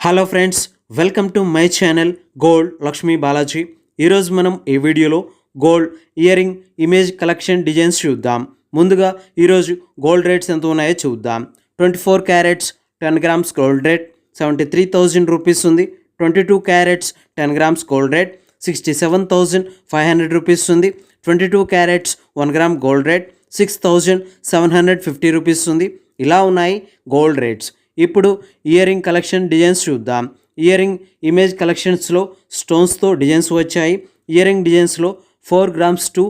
Hello friends, welcome to my channel gold Lakshmi Balaji. ఈరోజు మనం ఈ వీడియోలో gold ear ring image collection designs చూద్దాం. ముందుగా ఈరోజు గోల్డ్ రేట్స్ ఎంత ఉన్నాయో చూద్దాం. 24 carats 10 grams gold rate 73,000 rupees ఉంది. 22 carats 10 grams gold rate 67,500 rupees ఉంది. 22 carats 1 gram gold rate 6,750 rupees ఉంది. ఇలా ఉన్నాయి గోల్డ్ రేట్స్. ఇప్పుడు ఇయర్ రింగ్ కలెక్షన్ డిజైన్స్ చూద్దాం. ఇయర్ రింగ్ ఇమేజ్ కలెక్షన్స్లో స్టోన్స్తో డిజైన్స్ వచ్చాయి. ఇయర్ రింగ్ డిజైన్స్లో 4 గ్రామ్స్ టు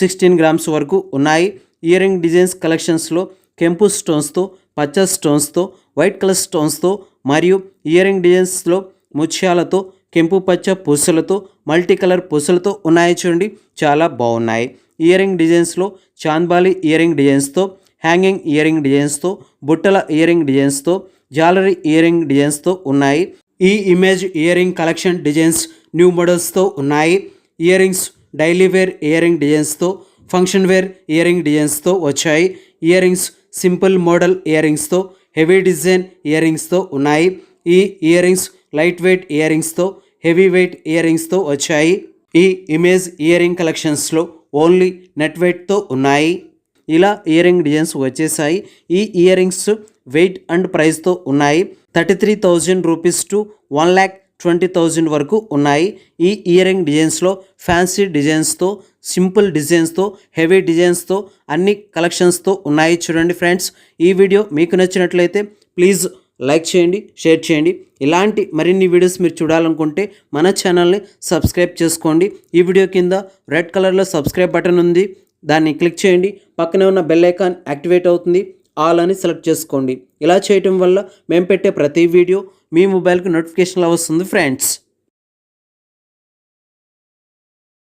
16 గ్రామ్స్ వరకు ఉన్నాయి. ఇయర్ రింగ్ డిజైన్స్ కలెక్షన్స్లో కెంపు స్టోన్స్తో, పచ్చ స్టోన్స్తో, వైట్ కలర్ స్టోన్స్తో మరియు ఇయర్ రింగ్ డిజైన్స్లో ముత్యాలతో, కెంపు పచ్చ పూసలతో, మల్టీ కలర్ పూసలతో ఉన్నాయి. చూడండి, చాలా బాగున్నాయి. ఇయర్ రింగ్ డిజైన్స్లో చాంద్బాలి ఇయర్ రింగ్ డిజైన్స్తో, హ్యాంగింగ్ ఇయర్ రింగ్ డిజైన్స్తో, బుట్టల ఇయర్ రింగ్ డిజైన్స్తో, జ్యువెలరీ ఇయర్ రింగ్ డిజైన్స్తో ఉన్నాయి. ఈ image ear ring collection designs new మోడల్స్తో ఉన్నాయి. Ear rings daily wear ear ring డిజైన్స్తో, ఫంక్షన్ వేర్ ఇయర్ రింగ్ డిజైన్స్తో వచ్చాయి. Ear rings simple model ear రింగ్స్తో, హెవీ డిజైన్ ఇయర్ రింగ్స్తో ఉన్నాయి. ఈ ear rings light weight ear రింగ్స్తో, హెవీ వెయిట్ ఇయర్ రింగ్స్తో వచ్చాయి. ఈ ఇమేజ్ ఇయర్ రింగ్ కలెక్షన్స్లో ఓన్లీ నెట్ వెయిట్తో ఉన్నాయి. ఇలా ఇయర్ రింగ్ డిజైన్స్ వచ్చేసాయి. ఈ ఇయర్ రింగ్స్ వెయిట్ అండ్ ప్రైస్తో ఉన్నాయి. 33,000 రూపీస్ టు 1,20,000 వరకు ఉన్నాయి. ఈ ఇయర్ రింగ్ డిజైన్స్లో ఫ్యాన్సీ డిజైన్స్తో, సింపుల్ డిజైన్స్తో, హెవీ డిజైన్స్తో అన్ని కలెక్షన్స్తో ఉన్నాయి. చూడండి ఫ్రెండ్స్, ఈ వీడియో మీకు నచ్చినట్లయితే ప్లీజ్ లైక్ చేయండి, షేర్ చేయండి. ఇలాంటి మరిన్ని వీడియోస్ మీరు చూడాలనుకుంటే మన ఛానల్ని సబ్స్క్రైబ్ చేసుకోండి. ఈ వీడియో కింద రెడ్ కలర్లో సబ్స్క్రైబ్ బటన్ ఉంది, దాన్ని క్లిక్ చేయండి. పక్కనే ఉన్న బెల్ ఐకాన్ యాక్టివేట్ అవుతుంది, ఆల్ అని సెలెక్ట్ చేసుకోండి. ఇలా చేయటం వల్ల మేము పెట్టే ప్రతి వీడియో మీ మొబైల్కి నోటిఫికేషన్లో వస్తుంది ఫ్రెండ్స్.